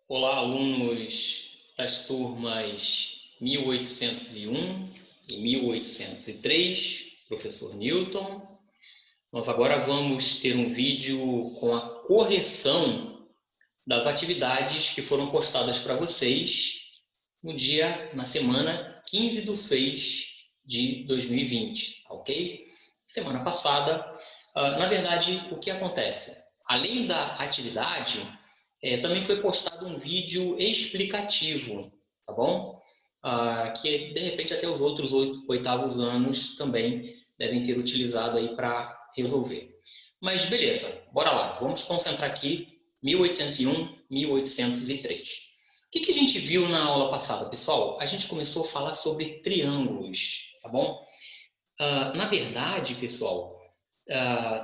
Olá, alunos das turmas 1801 e 1803, professor Newton. Nós agora vamos ter um vídeo com a correção das atividades que foram postadas para vocês na semana 15/6 de 2020, ok? Semana passada, na verdade, o que acontece? Além da atividade, também foi postado um vídeo explicativo, tá bom? Que de repente até os outros oitavos anos também devem ter utilizado aí para resolver. Mas beleza, bora lá, vamos concentrar aqui 1801, 1803. O que a gente viu na aula passada, pessoal? A gente começou a falar sobre triângulos, tá bom? Na verdade, pessoal,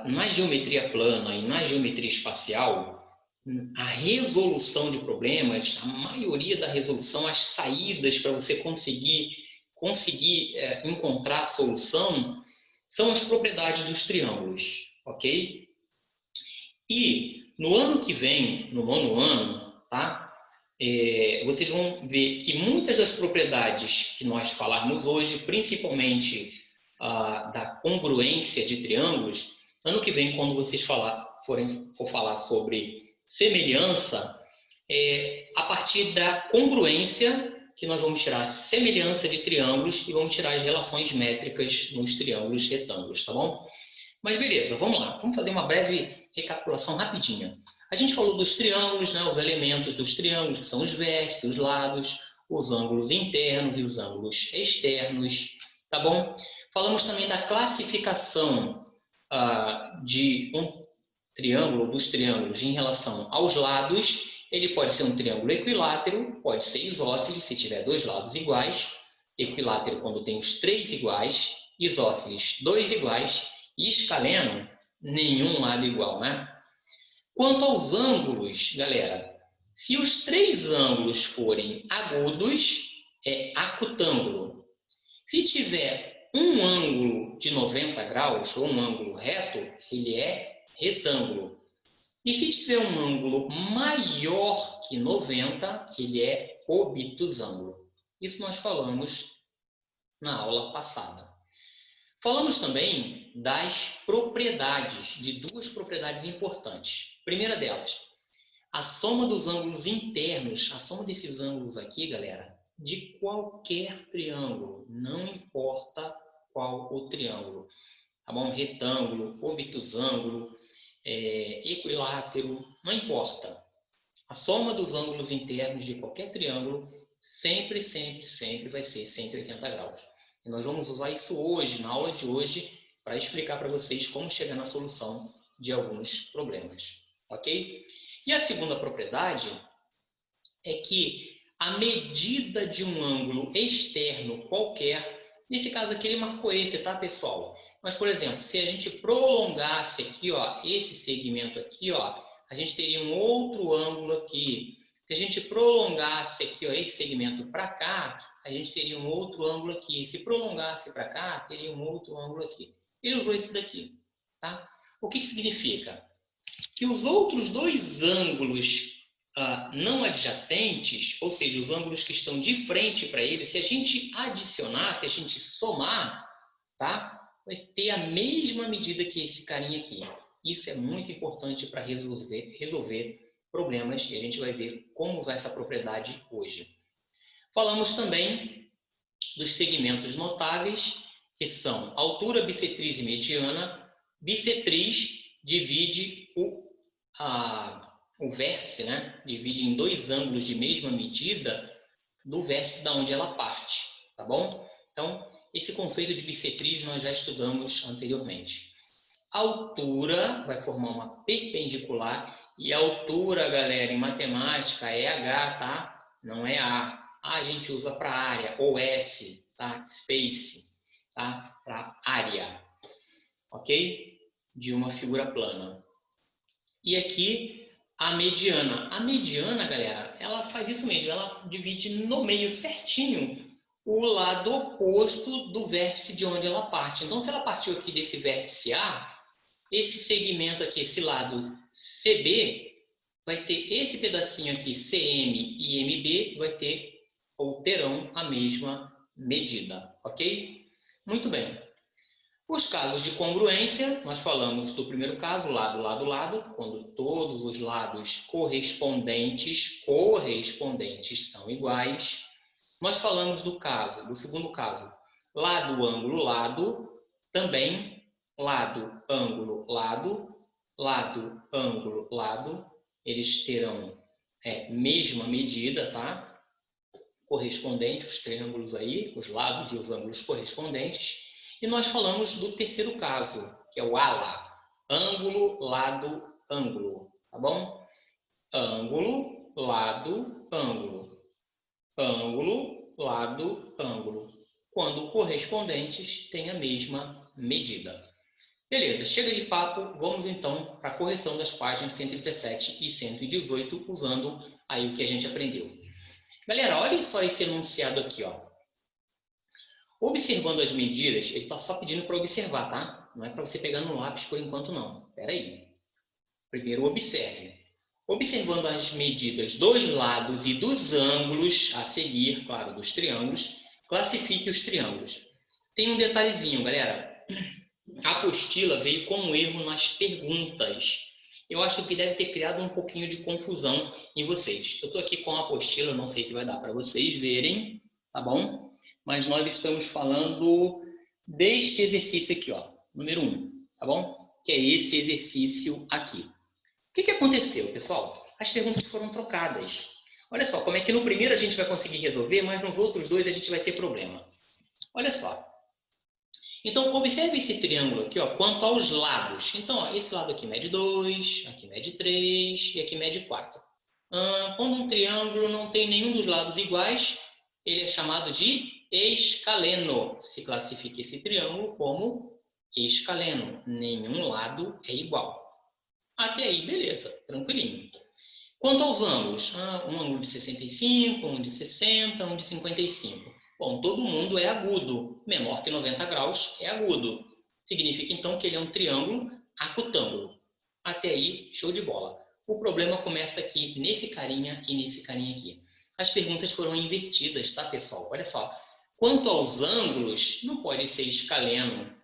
na geometria plana e na geometria espacial, a resolução de problemas, a maioria da resolução, as saídas para você conseguir encontrar a solução, são as propriedades dos triângulos, ok? E no ano que vem, no nono ano, tá? Vocês vão ver que muitas das propriedades que nós falarmos hoje, principalmente da congruência de triângulos, ano que vem, quando vocês for falar sobre semelhança, a partir da congruência que nós vamos tirar a semelhança de triângulos e vamos tirar as relações métricas nos triângulos retângulos, tá bom? Mas beleza, vamos lá. Vamos fazer uma breve recapitulação rapidinha. A gente falou dos triângulos, né, os elementos dos triângulos, que são os vértices, os lados, os ângulos internos e os ângulos externos, tá bom? Falamos também da classificação de um triângulo, dos triângulos em relação aos lados. Ele pode ser um triângulo equilátero, pode ser isósceles, se tiver dois lados iguais, equilátero quando tem os três iguais, isósceles, dois iguais, e escaleno, nenhum lado igual, né? Quanto aos ângulos, galera, se os três ângulos forem agudos, é acutângulo. Se tiver um ângulo de 90 graus, ou um ângulo reto, ele é retângulo. E se tiver um ângulo maior que 90, ele é obtusângulo. Isso nós falamos na aula passada. Falamos também das propriedades, de duas propriedades importantes. Primeira delas, a soma dos ângulos internos, a soma desses ângulos aqui, galera, de qualquer triângulo, não importa qual o triângulo, tá bom? Retângulo, obtusângulo, equilátero, não importa. A soma dos ângulos internos de qualquer triângulo sempre vai ser 180 graus. E nós vamos usar isso hoje, na aula de hoje, para explicar para vocês como chegar na solução de alguns problemas, ok? E a segunda propriedade é que a medida de um ângulo externo qualquer, nesse caso aqui ele marcou esse, tá, pessoal? Mas, por exemplo, se a gente prolongasse aqui, ó, esse segmento aqui, ó, a gente teria um outro ângulo aqui. Se a gente prolongasse aqui, ó, esse segmento para cá, a gente teria um outro ângulo aqui. Se prolongasse para cá, teria um outro ângulo aqui. Ele usou esse daqui, tá? O que significa? Que os outros dois ângulos não adjacentes, ou seja, os ângulos que estão de frente para ele, se a gente adicionar, se a gente somar, tá? Vai ter a mesma medida que esse carinha aqui. Isso é muito importante para resolver problemas e a gente vai ver como usar essa propriedade hoje. Falamos também dos segmentos notáveis, que são altura, bissetriz e mediana. Bissetriz divide o vértice, né? Divide em dois ângulos de mesma medida do vértice da onde ela parte, tá bom? Então, esse conceito de bissetriz nós já estudamos anteriormente. A altura vai formar uma perpendicular, e a altura, galera, em matemática é H, tá? Não é A. A gente usa para área, ou S, tá? Space, tá? Para área, ok? De uma figura plana. E aqui a mediana. A mediana, galera, ela faz isso mesmo, ela divide no meio certinho o lado oposto do vértice de onde ela parte. Então, se ela partiu aqui desse vértice A, esse segmento aqui, esse lado CB, vai ter esse pedacinho aqui, CM e MB, vai ter ou terão a mesma medida, ok? Muito bem. Os casos de congruência, nós falamos do primeiro caso, lado, lado, lado, quando todos os lados correspondentes são iguais. Nós falamos do segundo caso, lado, ângulo, lado, também lado, ângulo, lado, lado, ângulo, lado, eles terão mesma medida, tá? Correspondente, os triângulos aí, os lados e os ângulos correspondentes. E nós falamos do terceiro caso, que é o ALA, ângulo, lado, ângulo, tá bom? Ângulo, lado, ângulo. Ângulo, lado, ângulo. Quando correspondentes têm a mesma medida. Beleza, chega de papo, vamos então para a correção das páginas 117 e 118, usando aí o que a gente aprendeu. Galera, olha só esse enunciado aqui, ó. Observando as medidas, ele está só pedindo para observar, tá? Não é para você pegar no lápis por enquanto, não. Espera aí. Primeiro, observe. Observando as medidas dos lados e dos ângulos a seguir, claro, dos triângulos, classifique os triângulos. Tem um detalhezinho, galera. A apostila veio com um erro nas perguntas. Eu acho que deve ter criado um pouquinho de confusão em vocês. Eu estou aqui com a apostila, não sei se vai dar para vocês verem, tá bom? Mas nós estamos falando deste exercício aqui, ó, número 1, tá bom? Que é esse exercício aqui. O que aconteceu, pessoal? As perguntas foram trocadas. Olha só, como é que no primeiro a gente vai conseguir resolver, mas nos outros dois a gente vai ter problema. Olha só. Então, observe esse triângulo aqui, ó, quanto aos lados. Então, ó, esse lado aqui mede 2, aqui mede 3 e aqui mede 4. Quando um triângulo não tem nenhum dos lados iguais, ele é chamado de escaleno. Se classifica esse triângulo como escaleno. Nenhum lado é igual. Até aí, beleza, tranquilinho. Quanto aos ângulos, um ângulo de 65, um de 60, um de 55. Bom, todo mundo é agudo. Menor que 90 graus é agudo. Significa, então, que ele é um triângulo acutângulo. Até aí, show de bola. O problema começa aqui nesse carinha e nesse carinha aqui. As perguntas foram invertidas, tá, pessoal? Olha só. Quanto aos ângulos, não pode ser escaleno.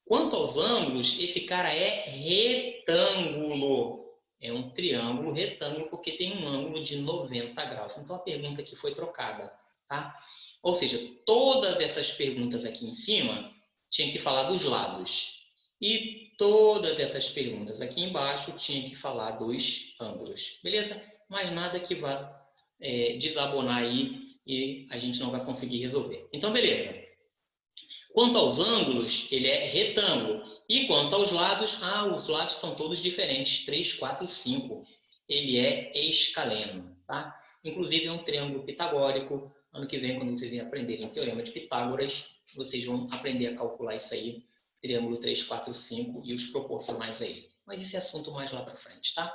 Quanto aos ângulos, esse cara é retângulo. É um triângulo retângulo porque tem um ângulo de 90 graus. Então, a pergunta aqui foi trocada, tá? Ou seja, todas essas perguntas aqui em cima tinham que falar dos lados. E todas essas perguntas aqui embaixo tinham que falar dos ângulos. Beleza? Mas nada que vá desabonar aí e a gente não vai conseguir resolver. Então, beleza. Quanto aos ângulos, ele é retângulo. E quanto aos lados, os lados são todos diferentes. 3, 4, 5. Ele é escaleno, tá? Inclusive, é um triângulo pitagórico. Ano que vem, quando vocês aprenderem o Teorema de Pitágoras, vocês vão aprender a calcular isso aí. Triângulo 3, 4, 5 e os proporcionais aí. Mas esse é assunto mais lá para frente, tá?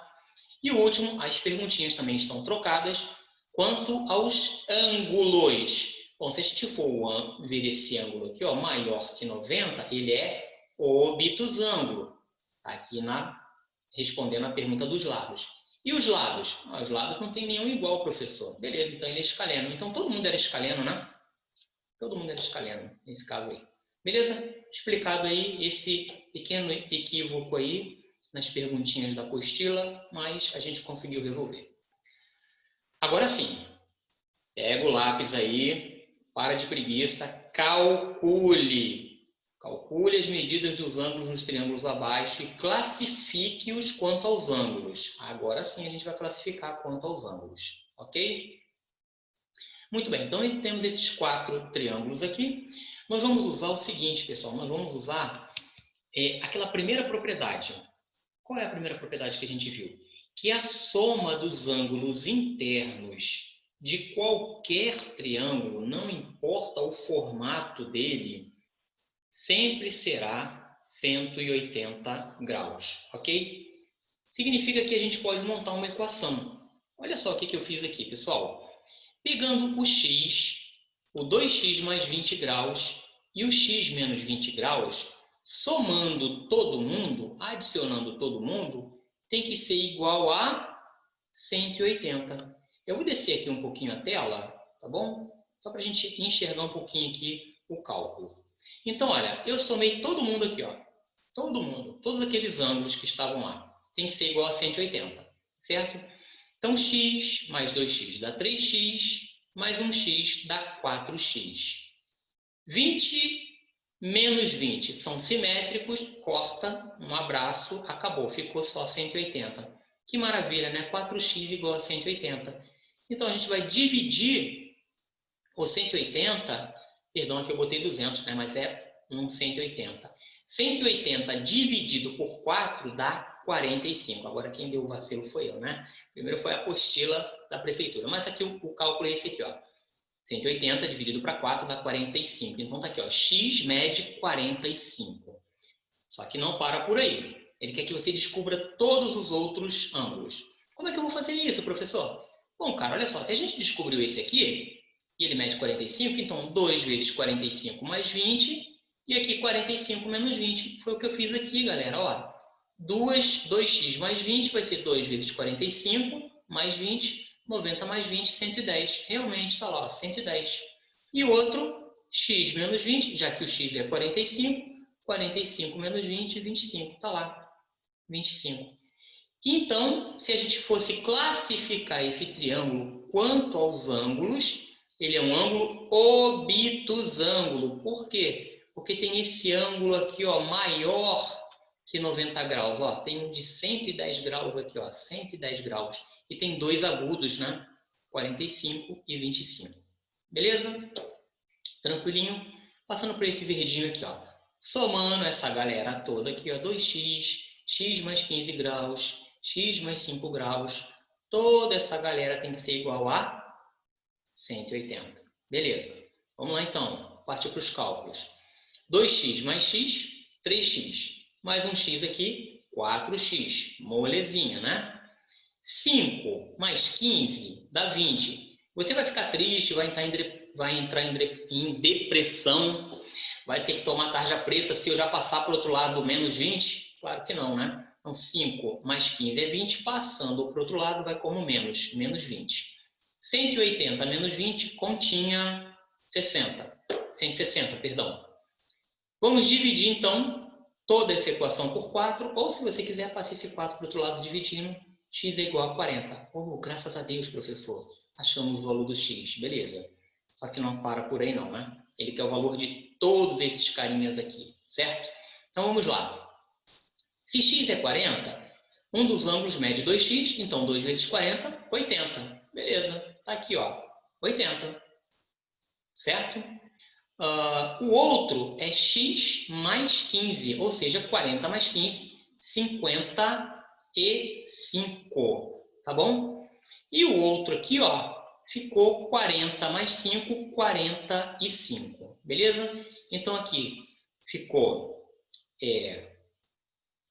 E o último, as perguntinhas também estão trocadas. Quanto aos ângulos. Bom, se a gente for ver esse ângulo aqui, ó, maior que 90, ele é obtusângulo. Tá aqui respondendo a pergunta dos lados. E os lados? Os lados não tem nenhum igual, professor. Beleza, então ele é escaleno. Então todo mundo era escaleno, né? Todo mundo era escaleno, nesse caso aí. Beleza? Explicado aí esse pequeno equívoco aí nas perguntinhas da apostila, mas a gente conseguiu resolver. Agora sim, pega o lápis aí. Para de preguiça, calcule. Calcule as medidas dos ângulos nos triângulos abaixo e classifique-os quanto aos ângulos. Agora sim a gente vai classificar quanto aos ângulos, ok? Muito bem, então temos esses 4 triângulos aqui. Nós vamos usar o seguinte, pessoal, nós vamos usar aquela primeira propriedade. Qual é a primeira propriedade que a gente viu? Que a soma dos ângulos internos de qualquer triângulo, não importa o formato dele, sempre será 180 graus, ok? Significa que a gente pode montar uma equação. Olha só o que eu fiz aqui, pessoal. Pegando o x, o 2x mais 20 graus e o x menos 20 graus, somando todo mundo, adicionando todo mundo, tem que ser igual a 180. Eu vou descer aqui um pouquinho a tela, tá bom? Só para a gente enxergar um pouquinho aqui o cálculo. Então, olha, eu somei todo mundo aqui, ó. Todo mundo, todos aqueles ângulos que estavam lá. Tem que ser igual a 180, certo? Então, x mais 2x dá 3x, mais 1x dá 4x. 20 menos 20 são simétricos, corta, um abraço, acabou, ficou só 180. Que maravilha, né? 4x igual a 180. Então, a gente vai dividir o 180, perdão, aqui eu botei 200, né? Mas é um 180. 180 dividido por 4 dá 45. Agora, quem deu o vacilo foi eu, né? Primeiro foi a apostila da prefeitura. Mas aqui o cálculo é esse aqui, ó. 180 dividido para 4 dá 45. Então, tá aqui, ó. X mede 45. Só que não para por aí. Ele quer que você descubra todos os outros ângulos. Como é que eu vou fazer isso, professor? Bom, cara, olha só. Se a gente descobriu esse aqui, e ele mede 45, então 2 vezes 45 mais 20, e aqui 45 menos 20. Foi o que eu fiz aqui, galera. Ó, 2x mais 20 vai ser 2 vezes 45 mais 20, 90 mais 20, 110. Realmente está lá, 110. E o outro, x menos 20, já que o x é 45, 45 menos 20, 25. Está lá, 25. Então, se a gente fosse classificar esse triângulo quanto aos ângulos, ele é um ângulo obtusângulo. Por quê? Porque tem esse ângulo aqui, ó, maior que 90 graus. Ó, tem um de 110 graus aqui, ó, 110 graus. E tem dois agudos, né? 45 e 25. Beleza? Tranquilinho? Passando por esse verdinho aqui, ó. Somando essa galera toda aqui, ó, 2x, x mais 15 graus, x mais 5 graus. Toda essa galera tem que ser igual a 180. Beleza. Vamos lá, então. Partir para os cálculos. 2x mais x, 3x. Mais um x aqui, 4x. Molezinha, né? 5 mais 15 dá 20. Você vai ficar triste, vai entrar em depressão, vai ter que tomar tarja preta se eu já passar para o outro lado do menos 20? Claro que não, né? Então, 5 mais 15 é 20, passando para o outro lado vai como menos 20. 180 menos 20, continha 160, perdão. Vamos dividir, então, toda essa equação por 4, ou se você quiser, passe esse 4 para o outro lado dividindo, x é igual a 40. Oh, graças a Deus, professor, achamos o valor do x, beleza. Só que não para por aí não, né? Ele quer o valor de todos esses carinhas aqui, certo? Então, vamos lá. Se x é 40, um dos ângulos mede 2x, então 2 vezes 40, 80. Beleza, tá aqui, ó, 80. Certo? O outro é x mais 15, ou seja, 40 mais 15, 55, tá bom? E o outro aqui, ó, ficou 40 mais 5, 45, beleza? Então, aqui ficou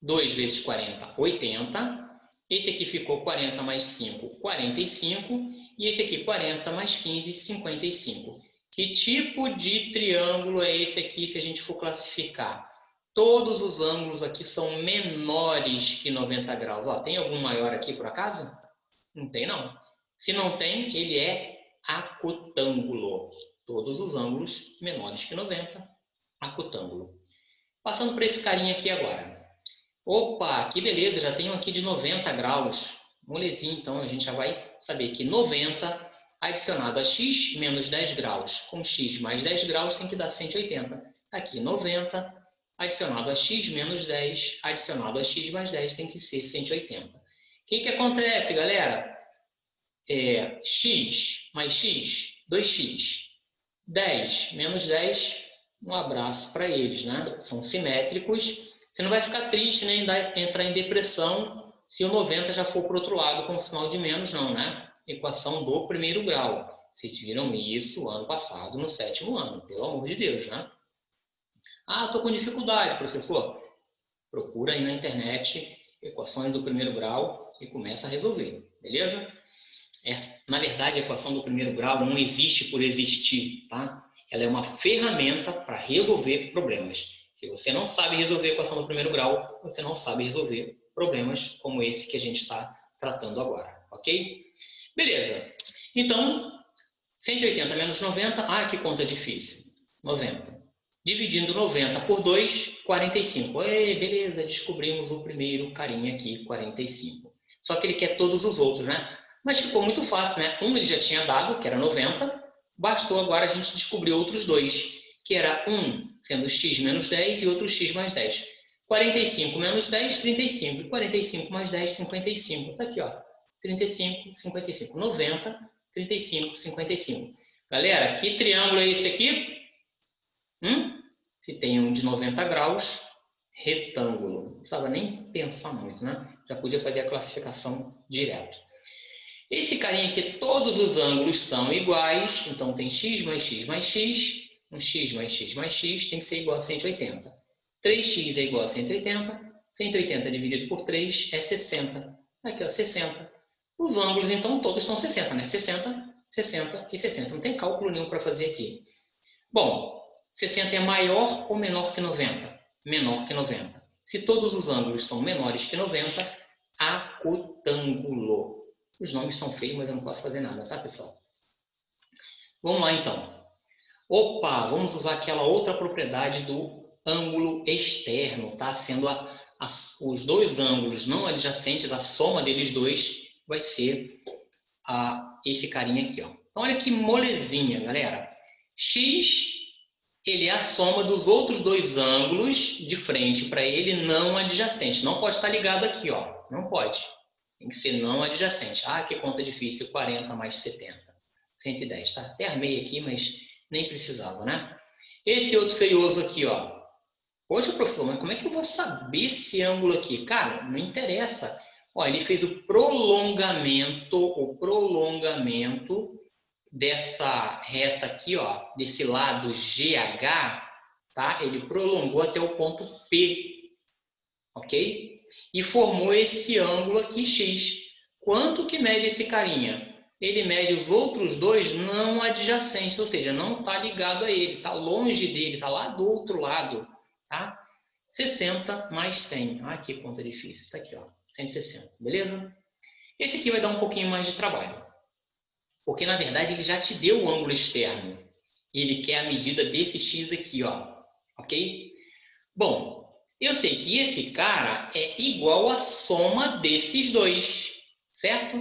2 vezes 40, 80. Esse aqui ficou 40 mais 5, 45. E esse aqui, 40 mais 15, 55. Que tipo de triângulo é esse aqui, se a gente for classificar? Todos os ângulos aqui são menores que 90 graus. Ó, tem algum maior aqui, por acaso? Não tem, não. Se não tem, ele é acutângulo. Todos os ângulos menores que 90, acutângulo. Passando para esse carinha aqui agora. Opa, que beleza, já tenho aqui de 90 graus. Molezinha, então a gente já vai saber que 90 adicionado a x menos 10 graus com x mais 10 graus tem que dar 180. Aqui 90 adicionado a x menos 10 adicionado a x mais 10 tem que ser 180. O que acontece, galera? X mais x, 2x. 10 menos 10, um abraço para eles, né? São simétricos. Você não vai ficar triste nem entrar em depressão se o 90 já for para o outro lado com sinal de menos, não, né? Equação do primeiro grau. Vocês viram isso ano passado, no 7º ano, pelo amor de Deus, né? Ah, estou com dificuldade, professor. Procura aí na internet equações do primeiro grau e começa a resolver, beleza? Na verdade, a equação do primeiro grau não existe por existir, tá? Ela é uma ferramenta para resolver problemas. Se você não sabe resolver a equação do primeiro grau, você não sabe resolver problemas como esse que a gente está tratando agora. ok? Beleza. Então, 180 menos 90, que conta difícil. 90. Dividindo 90 por 2, 45. Beleza, descobrimos o primeiro carinha aqui, 45. Só que ele quer todos os outros, né? Mas ficou muito fácil, né? Um ele já tinha dado, que era 90. Bastou agora a gente descobrir outros dois, que era um sendo x menos 10 e outro x mais 10. 45 menos 10, 35. E 45 mais 10, 55. Tá aqui, ó. 35, 55. 90, 35, 55. Galera, que triângulo é esse aqui? Se tem um de 90 graus, retângulo. Não precisava nem pensar muito, né? Já podia fazer a classificação direto. Esse carinha aqui, todos os ângulos são iguais, então tem x mais x mais x, um x mais x mais x tem que ser igual a 180. 3x é igual a 180, 180 dividido por 3 é 60. Aqui, ó, 60. Os ângulos, então, todos são 60, né? 60, 60 e 60. Não tem cálculo nenhum para fazer aqui. Bom, 60 é maior ou menor que 90? Menor que 90. Se todos os ângulos são menores que 90, acotângulo. Os nomes são feios, mas eu não posso fazer nada, tá, pessoal? Vamos lá, então. Opa, vamos usar aquela outra propriedade do ângulo externo, tá? Sendo os dois ângulos não adjacentes, a soma deles dois vai ser esse carinha aqui, ó. Então, olha que molezinha, galera. X, ele é a soma dos outros dois ângulos de frente para ele não adjacente. Não pode estar ligado aqui, ó. Não pode. Tem que ser não adjacente. Que conta difícil. 40 mais 70. 110, tá? Até armei aqui, mas nem precisava, né? Esse outro feioso aqui, ó. Poxa, professor, mas como é que eu vou saber esse ângulo aqui? Cara, não interessa. Ó, ele fez o prolongamento dessa reta aqui, ó, desse lado GH, tá? Ele prolongou até o ponto P, ok? E formou esse ângulo aqui, X. Quanto que mede esse carinha? Ele mede os outros dois não adjacentes, ou seja, não está ligado a ele, está longe dele, está lá do outro lado, tá? 60 mais 100. Que conta difícil. Está aqui, ó, 160, beleza? Esse aqui vai dar um pouquinho mais de trabalho, porque na verdade ele já te deu o ângulo externo. Ele quer a medida desse X aqui, ó, ok? Bom, eu sei que esse cara é igual à soma desses dois, certo?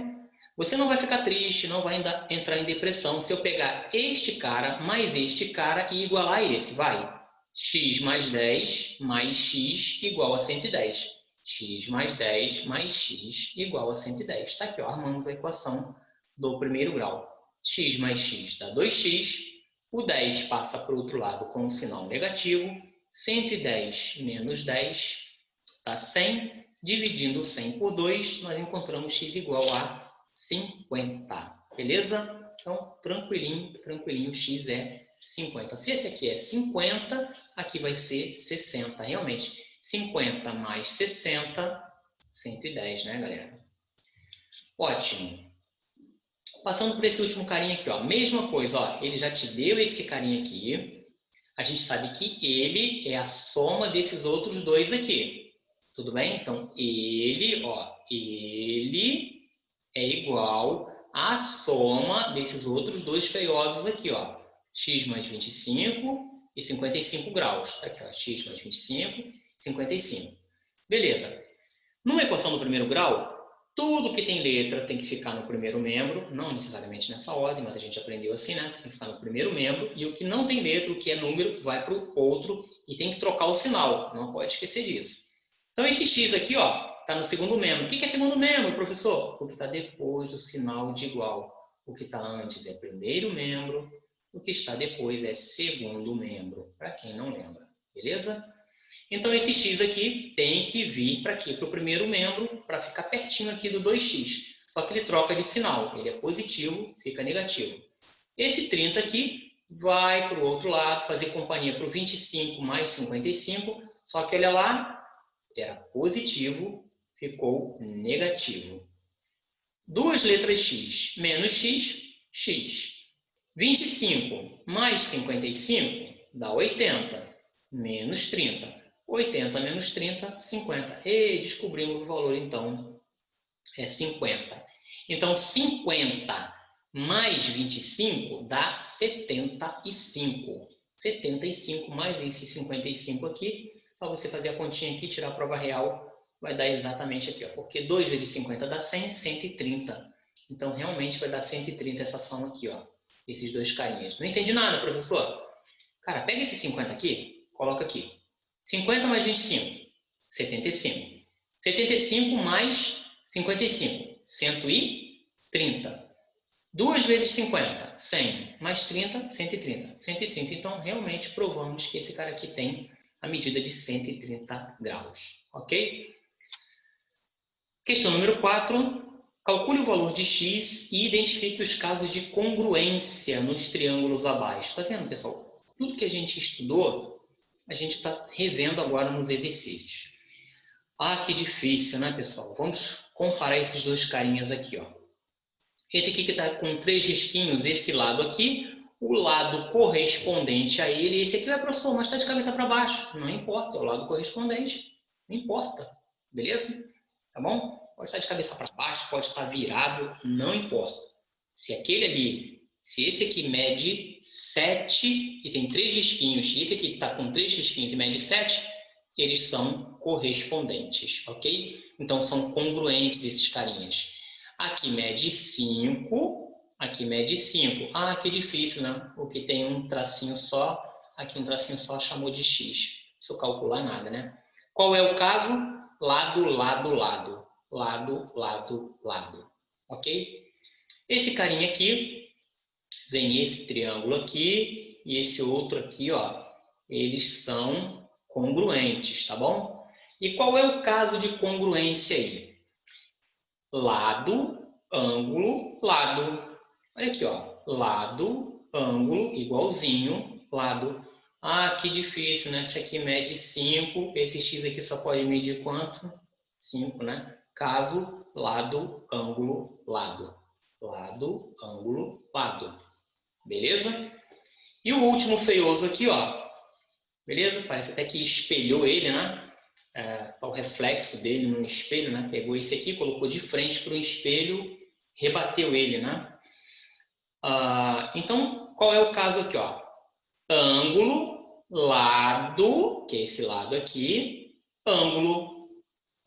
Você não vai ficar triste, não vai entrar em depressão se eu pegar este cara mais este cara e igualar esse, vai. X mais 10 mais x igual a 110. X mais 10 mais x igual a 110. Está aqui, ó, armamos a equação do primeiro grau. X mais x dá 2x. O 10 passa para o outro lado com o sinal negativo. 110 menos 10 dá 100. Dividindo 100 por 2, nós encontramos x igual a 50. Beleza? Então, tranquilinho, tranquilinho, x é 50. Se esse aqui é 50, aqui vai ser 60. Realmente, 50 mais 60, 110, né, galera? Ótimo. Passando por esse último carinha aqui, ó. Mesma coisa, ó. Ele já te deu esse carinha aqui. A gente sabe que ele é a soma desses outros dois aqui. Tudo bem? Então, ele é igual à soma desses outros dois feiosos aqui, ó. X mais 25 e 55 graus. Tá aqui, ó. X mais 25, 55. Beleza. Numa equação do primeiro grau, tudo que tem letra tem que ficar no primeiro membro, não necessariamente nessa ordem, mas a gente aprendeu assim, né? Tem que ficar no primeiro membro, e o que não tem letra, o que é número, vai para o outro, e tem que trocar o sinal, não pode esquecer disso. Então, esse x aqui, ó, está no segundo membro. O que é segundo membro, professor? O que está depois do sinal de igual. O que está antes é primeiro membro, o que está depois é segundo membro, para quem não lembra, beleza? Então, esse x aqui tem que vir para aqui, para o primeiro membro, para ficar pertinho aqui do 2x. Só que ele troca de sinal. Ele é positivo, fica negativo. Esse 30 aqui vai para o outro lado, fazer companhia para o 25 mais 55. Só que olha lá, era positivo, ficou negativo. Duas letras x menos x, x. 25 mais 55 dá 80, menos 30. 80 menos 30, 50. E descobrimos o valor, então, é 50. Então, 50 mais 25 dá 75. 75 mais esses 55 aqui, só você fazer a continha aqui, tirar a prova real, vai dar exatamente aqui, ó, porque 2 vezes 50 dá 100, 130. Então, realmente vai dar 130 essa soma aqui, ó, esses dois carinhas. Não entendi nada, professor. Cara, pega esse 50 aqui, coloca aqui. 50 mais 25, 75. 75 mais 55, 130. 2 vezes 50, 100, mais 30, 130. 130, então realmente provamos que esse cara aqui tem a medida de 130 graus, ok? Questão número 4. Calcule o valor de x e identifique os casos de congruência nos triângulos abaixo. Tá vendo, pessoal? Tudo que a gente estudou, a gente está revendo agora nos exercícios. Ah, que difícil, né, pessoal? Vamos comparar esses dois carinhas aqui, ó. Esse aqui que está com 3 risquinhos, esse lado aqui, o lado correspondente a ele, esse aqui vai, professor, mas está de cabeça para baixo. Não importa, é o lado correspondente. Não importa, beleza? Tá bom? Pode estar de cabeça para baixo, pode estar virado, não importa. Se aquele ali, se esse aqui mede 7 e tem 3 risquinhos, e esse aqui está com 3 risquinhos e mede 7, eles são correspondentes, ok? Então, são congruentes esses carinhas. Aqui mede 5, aqui mede 5. Ah, que difícil, né? O que tem um tracinho só, aqui um tracinho só chamou de x. Se eu calcular nada, né? Qual é o caso? Lado, lado, lado. Lado, lado, lado. Ok? Esse carinha aqui, vem esse triângulo aqui e esse outro aqui, ó. Eles são congruentes, tá bom? E qual é o caso de congruência aí? Lado, ângulo, lado. Olha aqui, ó. Lado, ângulo, igualzinho, lado. Ah, que difícil, né? Esse aqui mede 5. Esse x aqui só pode medir quanto? 5, né? Caso, lado, ângulo, lado. Lado, ângulo, lado. Beleza? E o último feioso aqui, ó. Beleza? Parece até que espelhou ele, né? O reflexo dele no espelho, né? Pegou esse aqui, colocou de frente para o espelho, rebateu ele, né? Então, qual é o caso aqui, ó? Ângulo, lado, que é esse lado aqui, ângulo,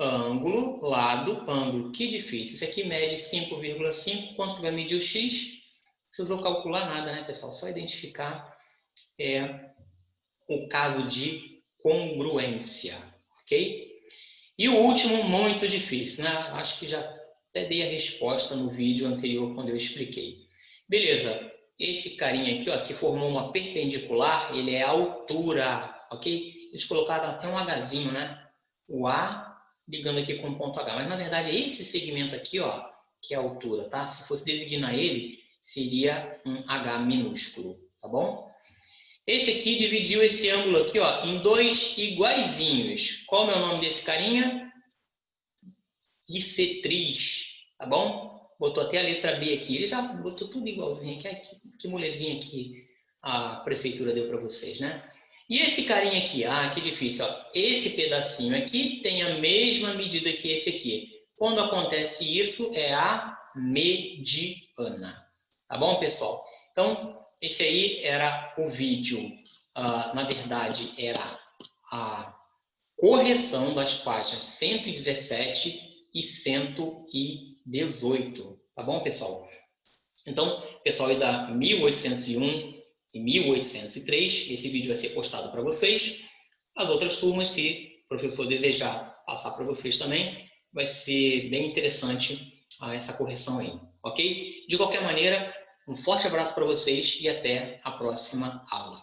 ângulo, lado, ângulo. Que difícil. Isso aqui mede 5,5. Quanto que vai medir o x? Não precisou calcular nada, né, pessoal? Só identificar o caso de congruência, ok? E o último, muito difícil, né? Acho que já até dei a resposta no vídeo anterior, quando eu expliquei. Beleza, esse carinha aqui, ó, se formou uma perpendicular, ele é a altura, ok? Eles colocaram até um Hzinho, né? O A ligando aqui com o ponto H. Mas, na verdade, é esse segmento aqui, ó, que é a altura, tá? Se fosse designar ele, seria um H minúsculo, tá bom? Esse aqui dividiu esse ângulo aqui, ó, em dois iguaizinhos. Qual é o nome desse carinha? Bissetriz, tá bom? Botou até a letra B aqui. Ele já botou tudo igualzinho aqui. Que molezinha que a prefeitura deu para vocês, né? E esse carinha aqui, que difícil, ó. Esse pedacinho aqui tem a mesma medida que esse aqui. Quando acontece isso, é a mediana. Tá bom, pessoal? Então, esse aí era o vídeo. Na verdade, era a correção das páginas 117 e 118. Tá bom, pessoal? Então, pessoal aí da 1801 e 1803, esse vídeo vai ser postado para vocês. As outras turmas, se o professor desejar passar para vocês também, vai ser bem interessante essa correção aí, ok? De qualquer maneira, um forte abraço para vocês e até a próxima aula.